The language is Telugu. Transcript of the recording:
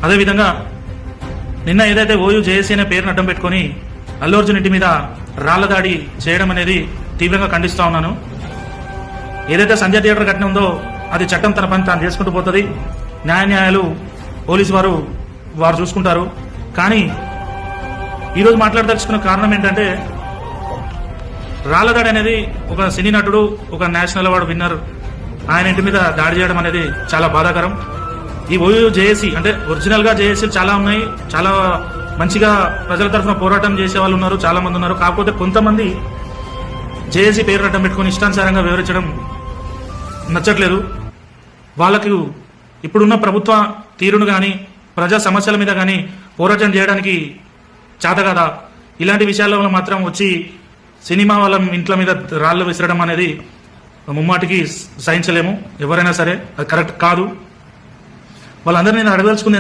అదేవిధంగా నిన్న ఏదైతే ఓయూ జేఏసీ అనే పేరును అడ్డం పెట్టుకుని అల్లు అర్జున్ ఇంటి మీద రాళ్ల దాడి చేయడం అనేది తీవ్రంగా ఖండిస్తా ఉన్నాను. ఏదైతే సంజయ్ థియేటర్ ఘటన ఉందో అది చట్టం తన పని తాను చేసుకుంటూ పోతుంది. న్యాయాలు పోలీసు వారు చూసుకుంటారు. కానీ ఈరోజు మాట్లాడదలుచుకున్న కారణం ఏంటంటే, రాళ్ల దాడి అనేది ఒక సినీ నటుడు, ఒక నేషనల్ అవార్డు విన్నర్ ఆయన ఇంటి మీద దాడి చేయడం అనేది చాలా బాధాకరం. ఈ ఓయూ జేఏసీ అంటే ఒరిజినల్ గా జేఏసీలు చాలా ఉన్నాయి, చాలా మంచిగా ప్రజల తరఫున పోరాటం చేసే వాళ్ళు ఉన్నారు, చాలా మంది ఉన్నారు. కాకపోతే కొంతమంది జేఏసీ పేరు అడ్డం పెట్టుకుని ఇష్టానుసారంగా వివరించడం నచ్చట్లేదు. వాళ్ళకు ఇప్పుడున్న ప్రభుత్వ తీరును కానీ ప్రజా సమస్యల మీద కానీ పోరాటం చేయడానికి చేత కదా. ఇలాంటి విషయాల్లో మాత్రం వచ్చి సినిమా వాళ్ళ ఇంట్ల మీద రాళ్లు విసరడం అనేది ముమ్మాటికి సహించలేము. ఎవరైనా సరే అది కరెక్ట్ కాదు. వాళ్ళందరినీ నేను అడగదలుచుకుంది